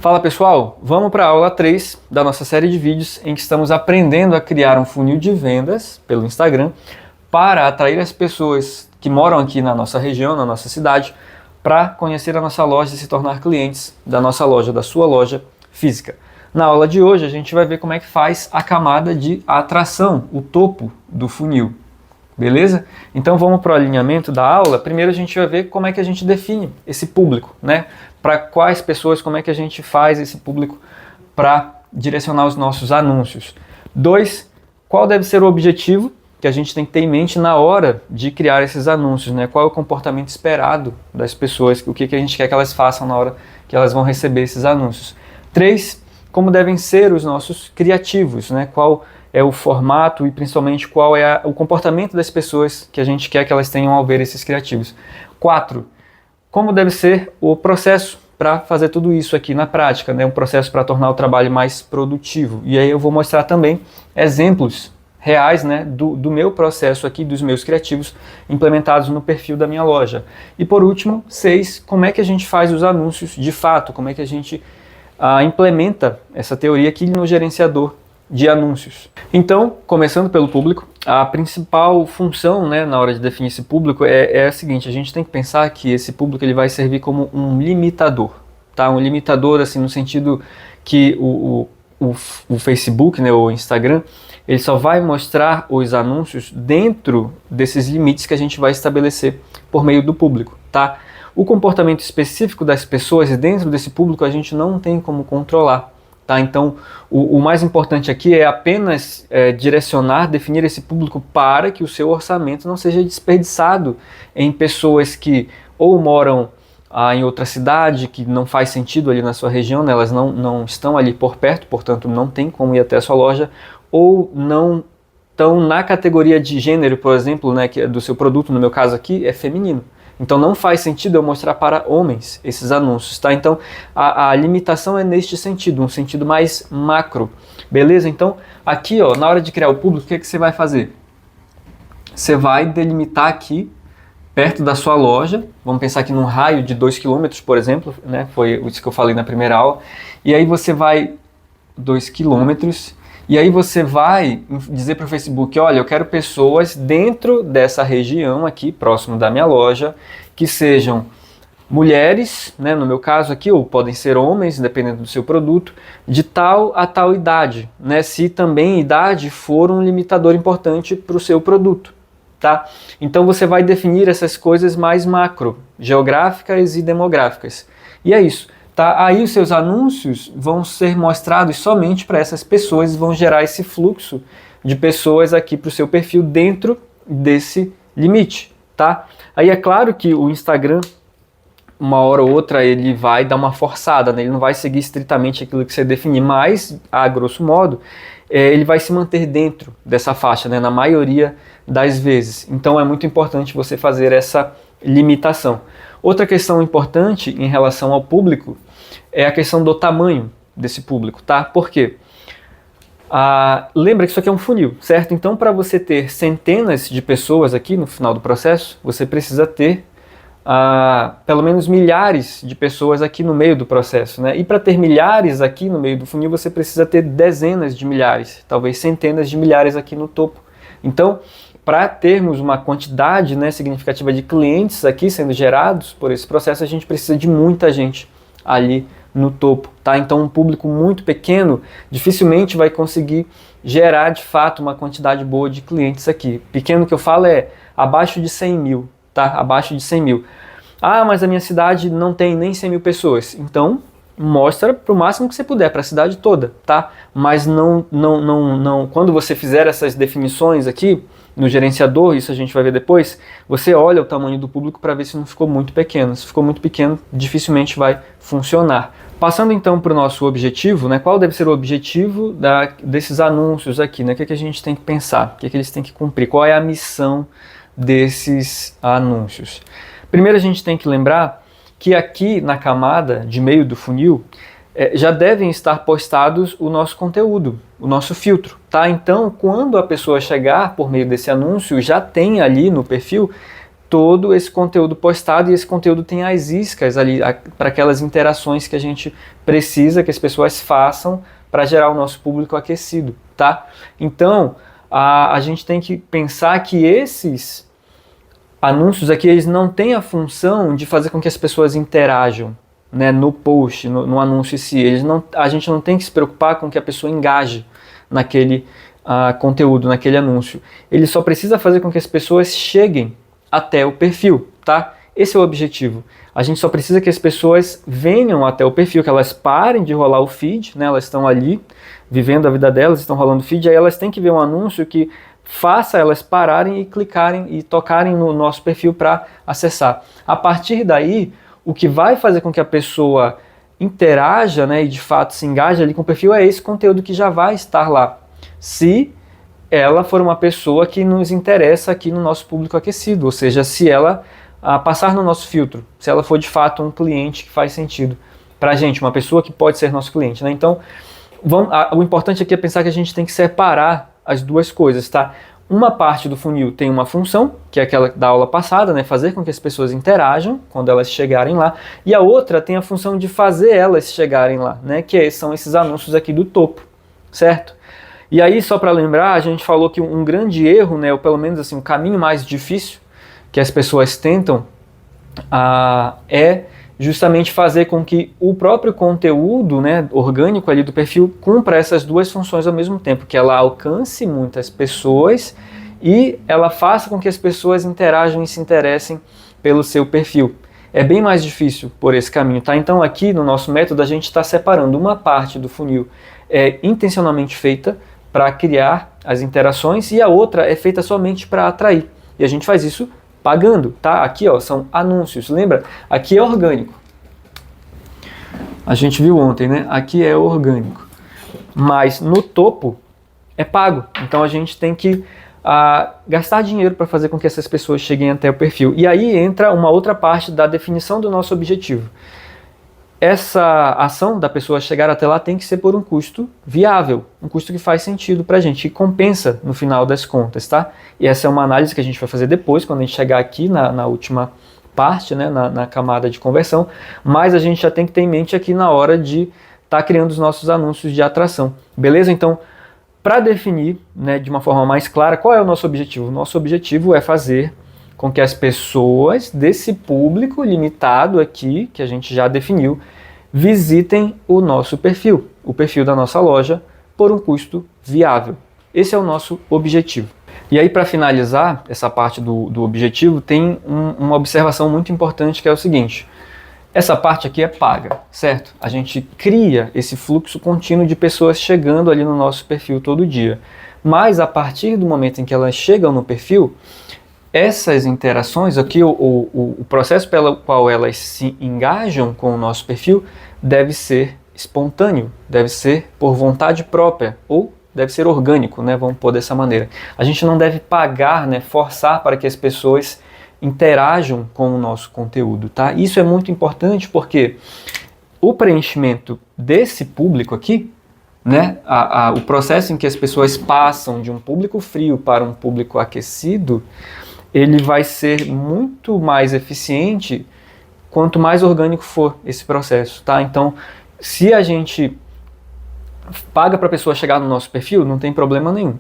Fala pessoal, vamos para a aula 3 da nossa série de vídeos em que estamos aprendendo a criar um funil de vendas pelo Instagram para atrair as pessoas que moram aqui na nossa região, na nossa cidade, para conhecer a nossa loja e se tornar clientes da nossa loja, da sua loja física. Na aula de hoje a gente vai ver como é que faz a camada de atração, o topo do funil. Beleza? Então vamos para o alinhamento da aula. Primeiro a gente vai ver como é que a gente define esse público, né? Para quais pessoas, como é que a gente faz esse público para direcionar os nossos anúncios. 2, qual deve ser o objetivo que a gente tem que ter em mente na hora de criar esses anúncios, né? Qual é o comportamento esperado das pessoas, o que a gente quer que elas façam na hora que elas vão receber esses anúncios. 3, como devem ser os nossos criativos, né? Qual é o formato e principalmente qual é o comportamento das pessoas que a gente quer que elas tenham ao ver esses criativos. 4, como deve ser o processo para fazer tudo isso aqui na prática, né? Um processo para tornar o trabalho mais produtivo. E aí eu vou mostrar também exemplos reais, né, do meu processo aqui, dos meus criativos implementados no perfil da minha loja. E por último, 6, como é que a gente faz os anúncios de fato, como é que a gente implementa essa teoria aqui no gerenciador de anúncios. Então, começando pelo público, a principal função, né, na hora de definir esse público é a seguinte: a gente tem que pensar que esse público ele vai servir como um limitador, tá? Um limitador assim no sentido que o Facebook, né, ou o Instagram, ele só vai mostrar os anúncios dentro desses limites que a gente vai estabelecer por meio do público, tá? O comportamento específico das pessoas dentro desse público a gente não tem como controlar. Tá? Então, o mais importante aqui é apenas direcionar, definir esse público para que o seu orçamento não seja desperdiçado em pessoas que ou moram em outra cidade, que não faz sentido ali na sua região, né? Elas não estão ali por perto, portanto não tem como ir até a sua loja, ou não estão na categoria de gênero, por exemplo, né, que é do seu produto, no meu caso aqui, é feminino. Então não faz sentido eu mostrar para homens esses anúncios, tá? Então a limitação é neste sentido, um sentido mais macro, beleza? Então aqui, ó, na hora de criar o público, o que você vai fazer? Você vai delimitar aqui, perto da sua loja, vamos pensar aqui num raio de 2 km, por exemplo, né? Foi isso que eu falei na primeira aula, e aí você vai 2 km, e aí você vai dizer para o Facebook, olha, eu quero pessoas dentro dessa região aqui, próximo da minha loja, que sejam mulheres, né, no meu caso aqui, ou podem ser homens, dependendo do seu produto, de tal a tal idade, né, se também idade for um limitador importante para o seu produto, tá? Então você vai definir essas coisas mais macro, geográficas e demográficas. E é isso. Tá? Aí os seus anúncios vão ser mostrados somente para essas pessoas e vão gerar esse fluxo de pessoas aqui para o seu perfil dentro desse limite. Tá? Aí é claro que o Instagram, uma hora ou outra, ele vai dar uma forçada, né? Ele não vai seguir estritamente aquilo que você definir, mas, a grosso modo, ele vai se manter dentro dessa faixa, né? Na maioria das vezes. Então é muito importante você fazer essa limitação. Outra questão importante em relação ao público é a questão do tamanho desse público, tá? Por quê? Lembra que isso aqui é um funil, certo? Então, para você ter centenas de pessoas aqui no final do processo, você precisa ter pelo menos milhares de pessoas aqui no meio do processo, né? E para ter milhares aqui no meio do funil, você precisa ter dezenas de milhares, talvez centenas de milhares aqui no topo. Então, para termos uma quantidade, né, significativa de clientes aqui sendo gerados por esse processo, a gente precisa de muita gente ali no topo, tá? Então um público muito pequeno dificilmente vai conseguir gerar de fato uma quantidade boa de clientes aqui. Pequeno que eu falo é abaixo de 100 mil, tá? Abaixo de 100 mil. Mas a minha cidade não tem nem 100 mil pessoas. Então mostra para o máximo que você puder, para a cidade toda, tá? Mas não, quando você fizer essas definições aqui no gerenciador, isso a gente vai ver depois, você olha o tamanho do público para ver se não ficou muito pequeno. Se ficou muito pequeno, dificilmente vai funcionar. Passando então para o nosso objetivo, né? Qual deve ser o objetivo desses anúncios aqui, né? O que a gente tem que pensar? O que eles têm que cumprir? Qual é a missão desses anúncios? Primeiro a gente tem que lembrar que aqui na camada de meio do funil já devem estar postados o nosso conteúdo, o nosso filtro, tá? Então, quando a pessoa chegar por meio desse anúncio, já tem ali no perfil todo esse conteúdo postado, e esse conteúdo tem as iscas ali para aquelas interações que a gente precisa que as pessoas façam para gerar o nosso público aquecido, tá? Então, a gente tem que pensar que esses anúncios aqui, eles não têm a função de fazer com que as pessoas interajam, né, no post, no anúncio em si. A gente não tem que se preocupar com que a pessoa engaje naquele conteúdo, naquele anúncio. Ele só precisa fazer com que as pessoas cheguem até o perfil, tá? Esse é o objetivo. A gente só precisa que as pessoas venham até o perfil, que elas parem de rolar o feed, né? Elas estão ali vivendo a vida delas, estão rolando o feed, aí elas têm que ver um anúncio que faça elas pararem e clicarem e tocarem no nosso perfil para acessar. A partir daí, o que vai fazer com que a pessoa interaja, né, e de fato se engaje ali com o perfil é esse conteúdo que já vai estar lá. Se ela for uma pessoa que nos interessa aqui no nosso público aquecido, ou seja, se ela passar no nosso filtro, se ela for de fato um cliente que faz sentido para a gente, uma pessoa que pode ser nosso cliente, né? Então, o importante aqui é pensar que a gente tem que separar as duas coisas, tá? Uma parte do funil tem uma função, que é aquela da aula passada, né? Fazer com que as pessoas interajam quando elas chegarem lá, e a outra tem a função de fazer elas chegarem lá, né? Que são esses anúncios aqui do topo, certo? E aí, só para lembrar, a gente falou que um grande erro, né, ou pelo menos assim, um caminho mais difícil que as pessoas tentam é justamente fazer com que o próprio conteúdo, né, orgânico ali do perfil cumpra essas duas funções ao mesmo tempo, que ela alcance muitas pessoas e ela faça com que as pessoas interajam e se interessem pelo seu perfil. É bem mais difícil por esse caminho, tá? Então aqui no nosso método a gente está separando uma parte do funil intencionalmente feita para criar as interações e a outra é feita somente para atrair. E a gente faz isso pagando, tá? Aqui, ó, são anúncios. Lembra? Aqui é orgânico. A gente viu ontem, né? Aqui é orgânico. Mas no topo é pago. Então a gente tem que gastar dinheiro para fazer com que essas pessoas cheguem até o perfil. E aí entra uma outra parte da definição do nosso objetivo. Essa ação da pessoa chegar até lá tem que ser por um custo viável, um custo que faz sentido para a gente, que compensa no final das contas, tá? E essa é uma análise que a gente vai fazer depois, quando a gente chegar aqui na última parte, né, na camada de conversão, mas a gente já tem que ter em mente aqui na hora de estar criando os nossos anúncios de atração, beleza? Então, para definir, né, de uma forma mais clara, qual é o nosso objetivo? O nosso objetivo é fazer com que as pessoas desse público limitado aqui, que a gente já definiu, visitem o nosso perfil, o perfil da nossa loja, por um custo viável. Esse é o nosso objetivo. E aí, para finalizar essa parte do objetivo, tem uma observação muito importante, que é o seguinte: essa parte aqui é paga, certo? A gente cria esse fluxo contínuo de pessoas chegando ali no nosso perfil todo dia. Mas a partir do momento em que elas chegam no perfil, essas interações aqui, o processo pelo qual elas se engajam com o nosso perfil deve ser espontâneo, deve ser por vontade própria, ou deve ser orgânico, né? Vamos pôr dessa maneira. A gente não deve pagar, né, forçar para que as pessoas interajam com o nosso conteúdo, tá? Isso é muito importante porque o preenchimento desse público aqui, né, o processo em que as pessoas passam de um público frio para um público aquecido, ele vai ser muito mais eficiente quanto mais orgânico for esse processo, tá? Então, se a gente paga para a pessoa chegar no nosso perfil, não tem problema nenhum.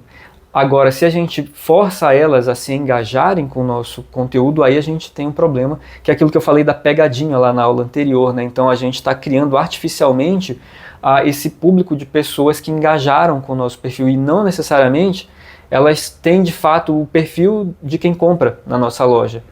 Agora, se a gente força elas a se engajarem com o nosso conteúdo, aí a gente tem um problema, que é aquilo que eu falei da pegadinha lá na aula anterior, né? Então a gente está criando artificialmente esse público de pessoas que engajaram com o nosso perfil e não necessariamente elas têm de fato o perfil de quem compra na nossa loja.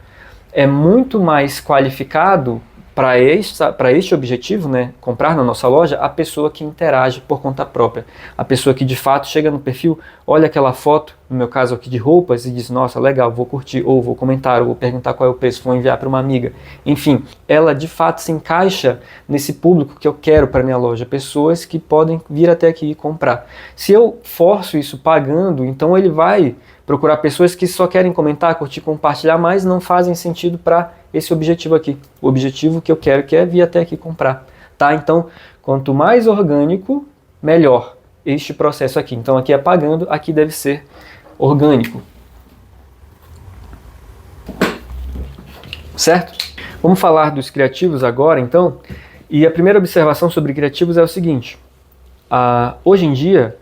É muito mais qualificado para este objetivo, né, comprar na nossa loja, a pessoa que interage por conta própria. A pessoa que de fato chega no perfil, olha aquela foto, no meu caso aqui de roupas, e diz: nossa, legal, vou curtir, ou vou comentar, ou vou perguntar qual é o preço, vou enviar para uma amiga. Enfim, ela de fato se encaixa nesse público que eu quero para minha loja, pessoas que podem vir até aqui e comprar. Se eu forço isso pagando, então ele vai procurar pessoas que só querem comentar, curtir, compartilhar, mas não fazem sentido para esse objetivo aqui. O objetivo que eu quero, que é vir até aqui comprar, tá? Então, quanto mais orgânico, melhor este processo aqui. Então, aqui é pagando, aqui deve ser orgânico. certo? Vamos falar dos criativos agora, então. E a primeira observação sobre criativos é o seguinte: hoje em dia,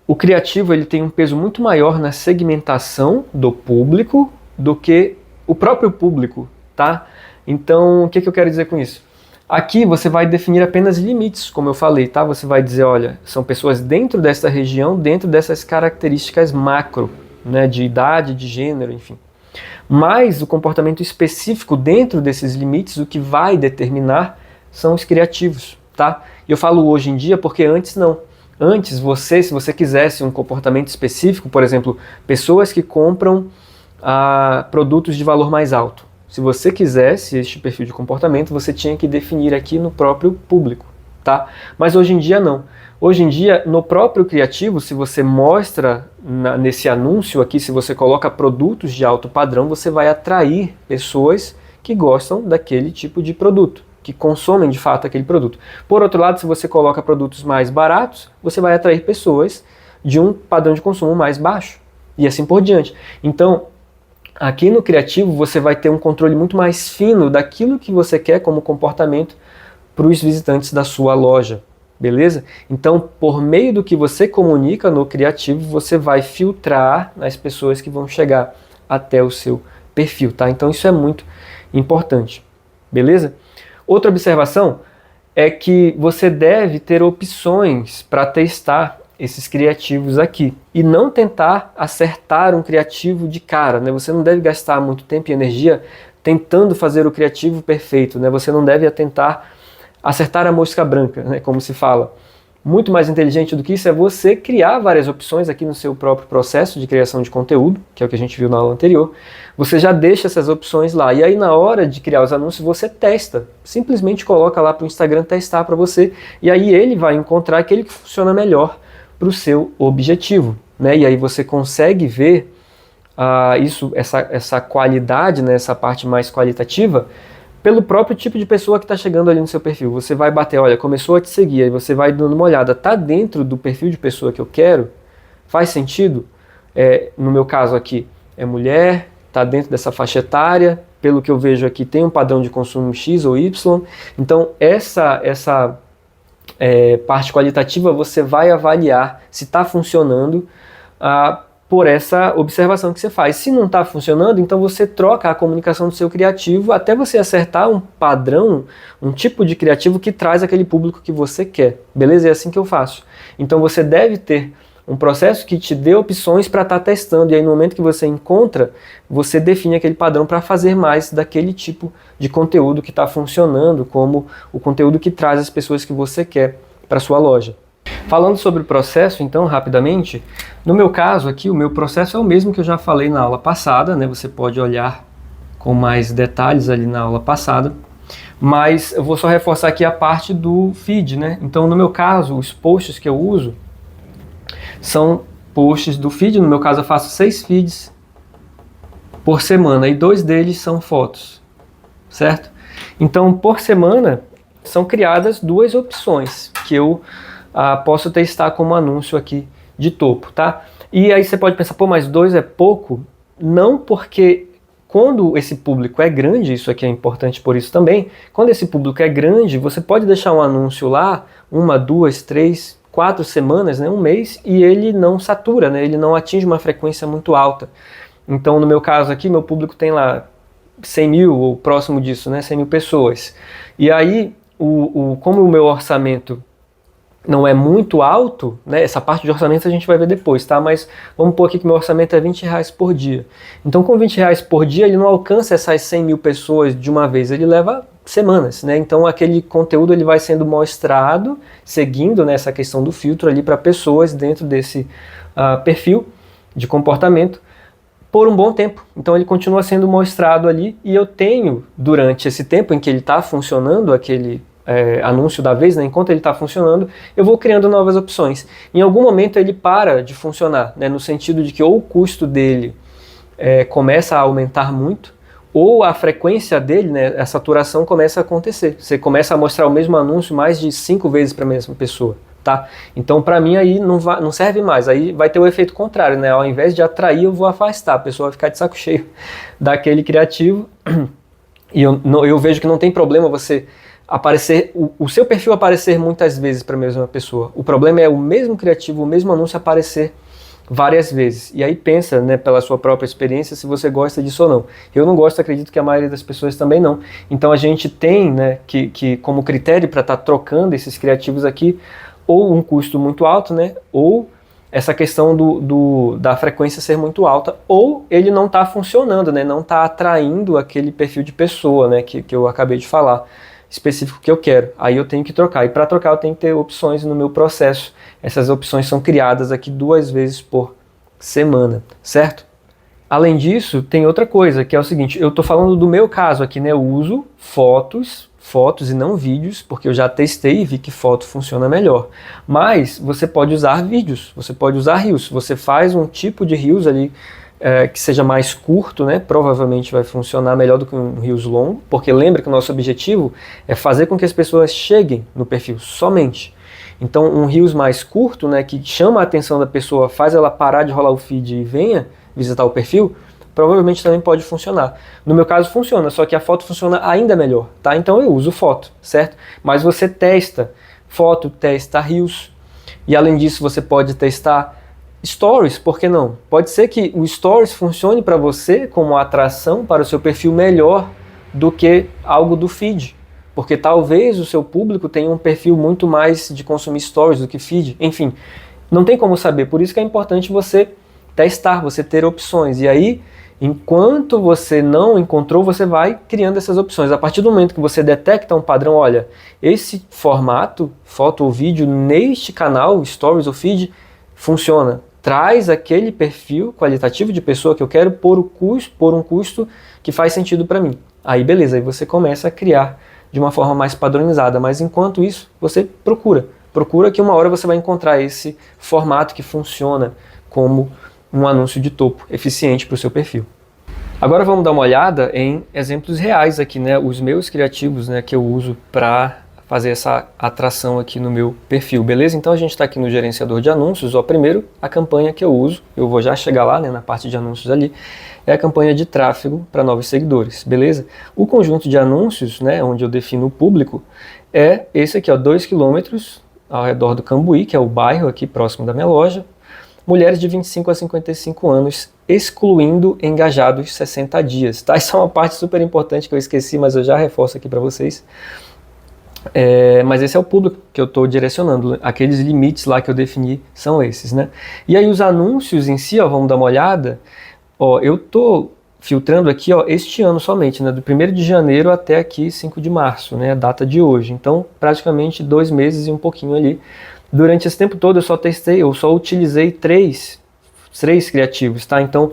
o criativo ele tem um peso muito maior na segmentação do público do que o próprio público, tá? Então, o que eu quero dizer com isso? Aqui você vai definir apenas limites, como eu falei, tá? Você vai dizer, olha, são pessoas dentro dessa região, dentro dessas características macro, né, de idade, de gênero, enfim. Mas o comportamento específico dentro desses limites, o que vai determinar são os criativos, tá? E eu falo hoje em dia porque antes não. Antes, se você quisesse um comportamento específico, por exemplo, pessoas que compram produtos de valor mais alto. Se você quisesse este perfil de comportamento, você tinha que definir aqui no próprio público, tá? Mas hoje em dia não. Hoje em dia, no próprio criativo, se você mostra nesse anúncio aqui, se você coloca produtos de alto padrão, você vai atrair pessoas que gostam daquele tipo de produto, que consomem de fato aquele produto. Por outro lado, se você coloca produtos mais baratos, você vai atrair pessoas de um padrão de consumo mais baixo, e assim por diante. Então, aqui no criativo, você vai ter um controle muito mais fino daquilo que você quer como comportamento para os visitantes da sua loja. Beleza? Então, por meio do que você comunica no criativo, você vai filtrar as pessoas que vão chegar até o seu perfil, tá? Então, isso é muito importante. Beleza? Outra observação é que você deve ter opções para testar esses criativos aqui e não tentar acertar um criativo de cara, né? Você não deve gastar muito tempo e energia tentando fazer o criativo perfeito, né? Você não deve tentar acertar a mosca branca, né, como se fala. Muito mais inteligente do que isso é você criar várias opções aqui no seu próprio processo de criação de conteúdo, que é o que a gente viu na aula anterior. Você já deixa essas opções lá. E aí na hora de criar os anúncios você testa. Simplesmente coloca lá para o Instagram testar para você. E aí ele vai encontrar aquele que funciona melhor para o seu objetivo, né? E aí você consegue ver essa qualidade, né, essa parte mais qualitativa, pelo próprio tipo de pessoa que está chegando ali no seu perfil. Você vai bater, olha, começou a te seguir, aí você vai dando uma olhada, tá dentro do perfil de pessoa que eu quero? Faz sentido? No meu caso aqui, é mulher, tá dentro dessa faixa etária, pelo que eu vejo aqui tem um padrão de consumo X ou Y, então essa parte qualitativa você vai avaliar se está funcionando por essa observação que você faz. Se não está funcionando, então você troca a comunicação do seu criativo até você acertar um padrão, um tipo de criativo que traz aquele público que você quer. Beleza? É assim que eu faço. Então você deve ter um processo que te dê opções para estar testando, e aí no momento que você encontra, você define aquele padrão para fazer mais daquele tipo de conteúdo que está funcionando, como o conteúdo que traz as pessoas que você quer para sua loja. Falando sobre o processo, então, rapidamente, no meu caso aqui, o meu processo é o mesmo que eu já falei na aula passada, né? Você pode olhar com mais detalhes ali na aula passada, mas eu vou só reforçar aqui a parte do feed, né? Então, no meu caso, os posts que eu uso são posts do feed. No meu caso, eu faço 6 feeds por semana e 2 deles são fotos, certo? Então, por semana, são criadas 2 opções que eu posso testar como anúncio aqui de topo, tá? E aí você pode pensar, pô, mas 2 é pouco? Não, porque quando esse público é grande, isso aqui é importante por isso também, quando esse público é grande, você pode deixar um anúncio lá, 1, 2, 3, 4 semanas, né, um mês, e ele não satura, né, ele não atinge uma frequência muito alta. Então, no meu caso aqui, meu público tem lá 100 mil, ou próximo disso, né, 100 mil pessoas. E aí, como o meu orçamento não é muito alto, né? Essa parte de orçamento a gente vai ver depois, tá? Mas vamos pôr aqui que meu orçamento é R$20 por dia. Então, com R$20 por dia, ele não alcança essas 100 mil pessoas de uma vez, ele leva semanas, né? Então, aquele conteúdo ele vai sendo mostrado, seguindo nessa questão do filtro ali para pessoas dentro desse perfil de comportamento por um bom tempo. Então, ele continua sendo mostrado ali e eu tenho, durante esse tempo em que ele está funcionando, aquele anúncio da vez, né, enquanto ele está funcionando, eu vou criando novas opções. Em algum momento ele para de funcionar, né, no sentido de que ou o custo dele começa a aumentar muito, ou a frequência dele, né, a saturação começa a acontecer. Você começa a mostrar o mesmo anúncio mais de 5 vezes para a mesma pessoa. Tá? Então, para mim, aí não serve mais. Aí vai ter o efeito contrário, né? Ao invés de atrair, eu vou afastar. A pessoa vai ficar de saco cheio daquele criativo E eu vejo que não tem problema você aparecer, o seu perfil aparecer muitas vezes para a mesma pessoa. O problema é o mesmo criativo, o mesmo anúncio aparecer várias vezes. E aí pensa, né, pela sua própria experiência, se você gosta disso ou não. Eu não gosto, acredito que a maioria das pessoas também não. Então a gente tem, né, que como critério para estar trocando esses criativos aqui, ou um custo muito alto, né, ou essa questão da frequência ser muito alta, ou ele não está funcionando, né, não está atraindo aquele perfil de pessoa, né, que eu acabei de falar, específico que eu quero. Aí eu tenho que trocar. E para trocar eu tenho que ter opções no meu processo. Essas opções são criadas aqui 2 vezes por semana, certo? Além disso, tem outra coisa, que é o seguinte, eu estou falando do meu caso aqui, né? Eu uso fotos e não vídeos, porque eu já testei e vi que foto funciona melhor. Mas você pode usar vídeos, você pode usar Reels. Você faz um tipo de Reels ali que seja mais curto, né? Provavelmente vai funcionar melhor do que um Reels longo, porque lembra que o nosso objetivo é fazer com que as pessoas cheguem no perfil somente. Então um Reels mais curto, né, que chama a atenção da pessoa, faz ela parar de rolar o feed e venha visitar o perfil, provavelmente também pode funcionar. No meu caso funciona, só que a foto funciona ainda melhor, tá? Então eu uso foto, certo? Mas você testa foto, testa Reels, e além disso você pode testar Stories, por que não? Pode ser que o Stories funcione para você como atração para o seu perfil melhor do que algo do feed. Porque talvez o seu público tenha um perfil muito mais de consumir Stories do que feed. Enfim, não tem como saber. Por isso que é importante você testar, você ter opções. E aí, enquanto você não encontrou, você vai criando essas opções. A partir do momento que você detecta um padrão, olha, esse formato, foto ou vídeo, neste canal, Stories ou feed, funciona. Traz aquele perfil qualitativo de pessoa que eu quero por um custo que faz sentido para mim. Aí beleza, aí você começa a criar de uma forma mais padronizada, mas enquanto isso, você procura que uma hora você vai encontrar esse formato que funciona como um anúncio de topo eficiente para o seu perfil. Agora vamos dar uma olhada em exemplos reais aqui, né, os meus criativos, né, que eu uso para fazer essa atração aqui no meu perfil, beleza? Então a gente está aqui no gerenciador de anúncios, ó, primeiro a campanha que eu uso, eu vou já chegar lá, né, na parte de anúncios ali, é a campanha de tráfego para novos seguidores, beleza? O conjunto de anúncios, né, onde eu defino o público, é esse aqui, ó, 2 km ao redor do Cambuí, que é o bairro aqui próximo da minha loja, mulheres de 25 a 55 anos, excluindo engajados 60 dias, tá? Isso é uma parte super importante que eu esqueci, mas eu já reforço aqui para vocês. Mas esse é o público que eu estou direcionando, aqueles limites lá que eu defini são esses, né? E aí os anúncios em si, ó, vamos dar uma olhada, ó, eu estou filtrando aqui, ó, este ano somente, né, do 1º de janeiro até aqui 5 de março, né, a data de hoje, então praticamente 2 meses e um pouquinho ali. Durante esse tempo todo eu só utilizei três criativos, tá? Então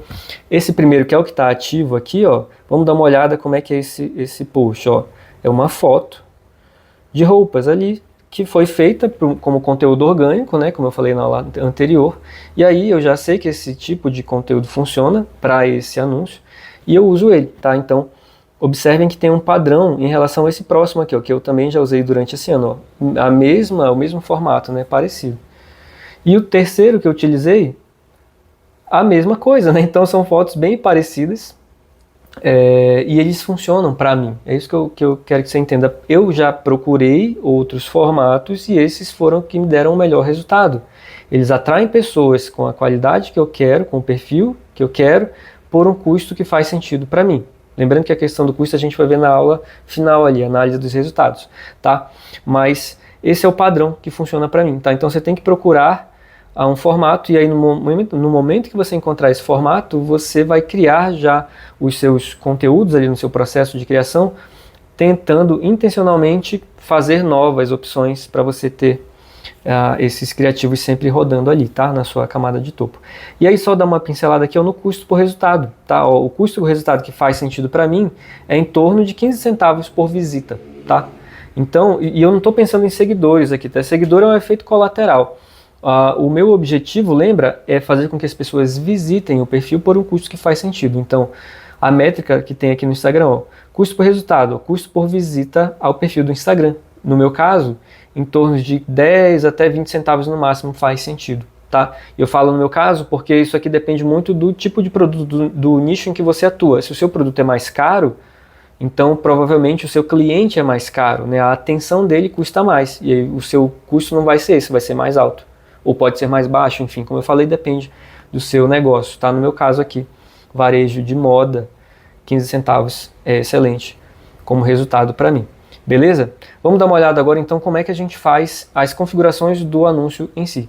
esse primeiro, que é o que está ativo aqui, ó, vamos dar uma olhada como é que é esse post, ó, é uma foto de roupas ali, que foi feita como conteúdo orgânico, né, como eu falei na aula anterior, e aí eu já sei que esse tipo de conteúdo funciona para esse anúncio, e eu uso ele, tá? Então, observem que tem um padrão em relação a esse próximo aqui, ó, que eu também já usei durante esse ano, ó, o mesmo formato, né, parecido. E o terceiro que eu utilizei, a mesma coisa, né, então são fotos bem parecidas, e eles funcionam para mim. É isso que eu quero que você entenda. Eu já procurei outros formatos e esses foram que me deram o melhor resultado. Eles atraem pessoas com a qualidade que eu quero, com o perfil que eu quero, por um custo que faz sentido para mim. Lembrando que a questão do custo a gente vai ver na aula final ali, análise dos resultados, tá? Mas esse é o padrão que funciona para mim, tá? Então você tem que procurar um formato, e aí no momento que você encontrar esse formato, você vai criar já os seus conteúdos ali no seu processo de criação, tentando intencionalmente fazer novas opções para você ter esses criativos sempre rodando ali, tá? Na sua camada de topo. E aí só dar uma pincelada aqui no custo por resultado, tá? O custo por resultado que faz sentido para mim é em torno de 15 centavos por visita, tá? Então, e eu não estou pensando em seguidores aqui, tá? Seguidor é um efeito colateral. O meu objetivo, lembra, é fazer com que as pessoas visitem o perfil por um custo que faz sentido. Então, a métrica que tem aqui no Instagram, ó, custo por resultado, ó, custo por visita ao perfil do Instagram. No meu caso, em torno de 10 até 20 centavos no máximo faz sentido, tá? Eu falo no meu caso porque isso aqui depende muito do tipo de produto, do nicho em que você atua. Se o seu produto é mais caro, Então, provavelmente, o seu cliente é mais caro, né? A atenção dele custa mais, e aí o seu custo não vai ser esse, vai ser mais alto. Ou pode ser mais baixo, enfim, como eu falei, depende do seu negócio, tá? No meu caso aqui, varejo de moda, 15 centavos é excelente como resultado para mim. Beleza? Vamos dar uma olhada agora, então, como é que a gente faz as configurações do anúncio em si.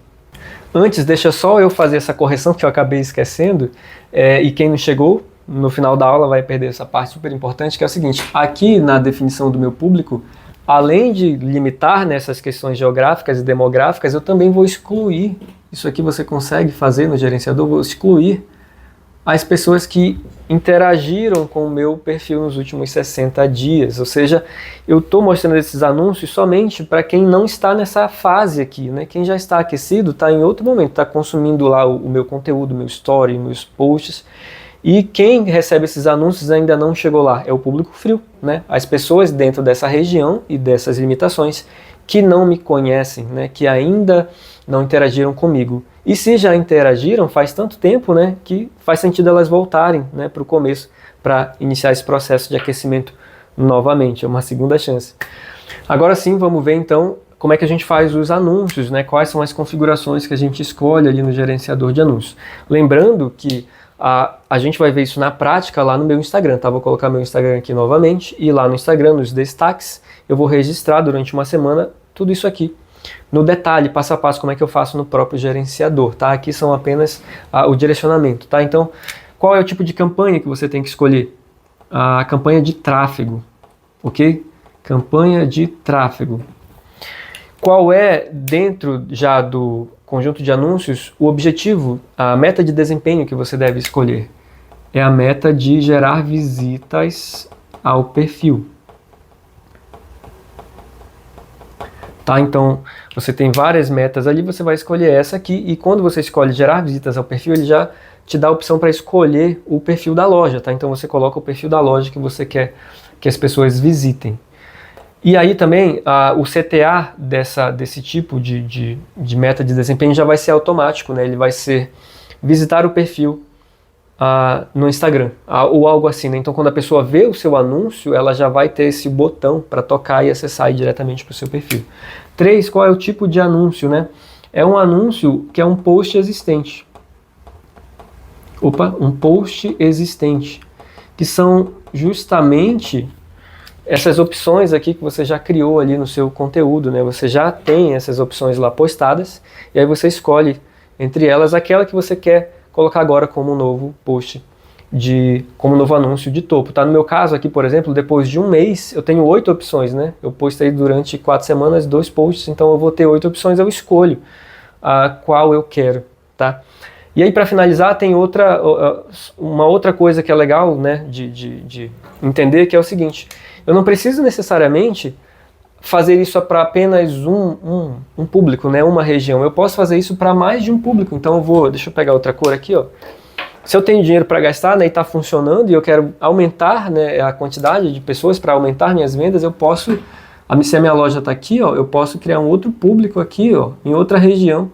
Antes, deixa só eu fazer essa correção que eu acabei esquecendo, e quem não chegou, no final da aula vai perder essa parte super importante, que é o seguinte: aqui na definição do meu público, além de limitar nessas questões geográficas e demográficas, eu também vou excluir, isso aqui você consegue fazer no gerenciador, vou excluir as pessoas que interagiram com o meu perfil nos últimos 60 dias, ou seja, eu estou mostrando esses anúncios somente para quem não está nessa fase aqui, né? Quem já está aquecido está em outro momento, está consumindo lá o meu conteúdo, meu story, meus posts, e quem recebe esses anúncios ainda não chegou lá, é o público frio, né? As pessoas dentro dessa região e dessas limitações que não me conhecem, né? Que ainda não interagiram comigo. E se já interagiram faz tanto tempo, né, que faz sentido elas voltarem, né, para o começo, para iniciar esse processo de aquecimento novamente, é uma segunda chance. Agora sim, vamos ver então como é que a gente faz os anúncios, né, quais são as configurações que a gente escolhe ali no gerenciador de anúncios. Lembrando que a gente vai ver isso na prática lá no meu Instagram, tá? Vou colocar meu Instagram aqui novamente, e lá no Instagram, nos destaques, eu vou registrar durante uma semana tudo isso aqui. No detalhe, passo a passo, como é que eu faço no próprio gerenciador, tá? Aqui são apenas o direcionamento, tá? Então, qual é o tipo de campanha que você tem que escolher? A campanha de tráfego, ok? Campanha de tráfego. Qual é, dentro já do conjunto de anúncios, o objetivo, a meta de desempenho que você deve escolher? É a meta de gerar visitas ao perfil. Tá, então você tem várias metas ali, você vai escolher essa aqui, e quando você escolhe gerar visitas ao perfil, ele já te dá a opção para escolher o perfil da loja, tá? Então você coloca o perfil da loja que você quer que as pessoas visitem. E aí também o CTA desse tipo de meta de desempenho já vai ser automático, né? Ele vai ser visitar o perfil no Instagram, ou algo assim, né? Então quando a pessoa vê o seu anúncio, ela já vai ter esse botão para tocar e acessar diretamente para o seu perfil. 3, qual é o tipo de anúncio, né? É um anúncio que é um post existente. Um post existente, que são justamente essas opções aqui que você já criou ali no seu conteúdo, né? Você já tem essas opções lá postadas, e aí você escolhe entre elas aquela que você quer colocar agora como novo post, como novo anúncio de topo, tá? No meu caso aqui, por exemplo, depois de um mês, eu tenho 8 opções, né? Eu postei durante 4 semanas 2 posts, então eu vou ter 8 opções, eu escolho a qual eu quero, tá? E aí, para finalizar, tem uma outra coisa que é legal, né, de entender, que é o seguinte: eu não preciso necessariamente fazer isso para apenas um público, né, uma região. Eu posso fazer isso para mais de um público. Então deixa eu pegar outra cor aqui, ó. Se eu tenho dinheiro para gastar, né, e está funcionando, e eu quero aumentar, né, a quantidade de pessoas para aumentar minhas vendas, eu posso, se a minha loja está aqui, ó, eu posso criar um outro público aqui, ó, em outra região,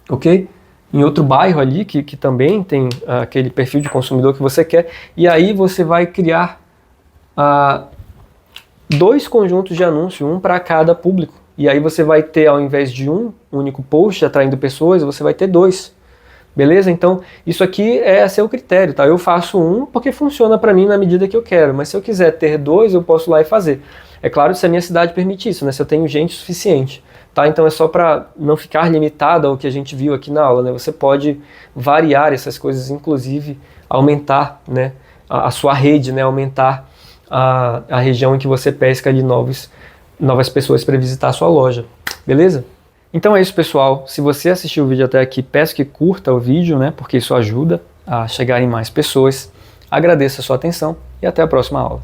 ok? Em outro bairro ali, que também tem aquele perfil de consumidor que você quer, e aí você vai criar 2 conjuntos de anúncio, um para cada público. E aí você vai ter, ao invés de um único post atraindo pessoas, você vai ter 2. Beleza? Então, isso aqui é a seu critério, tá? Eu faço um porque funciona para mim na medida que eu quero, mas se eu quiser ter 2, eu posso ir lá e fazer. É claro, se a minha cidade permite isso, né? Se eu tenho gente suficiente, tá? Então é só para não ficar limitado ao que a gente viu aqui na aula, né? Você pode variar essas coisas, inclusive aumentar, né, a sua rede, né? Aumentar a região em que você pesca ali novas pessoas para visitar a sua loja, beleza? Então é isso, pessoal. Se você assistiu o vídeo até aqui, peço que curta o vídeo, né, porque isso ajuda a chegar em mais pessoas. Agradeço a sua atenção e até a próxima aula.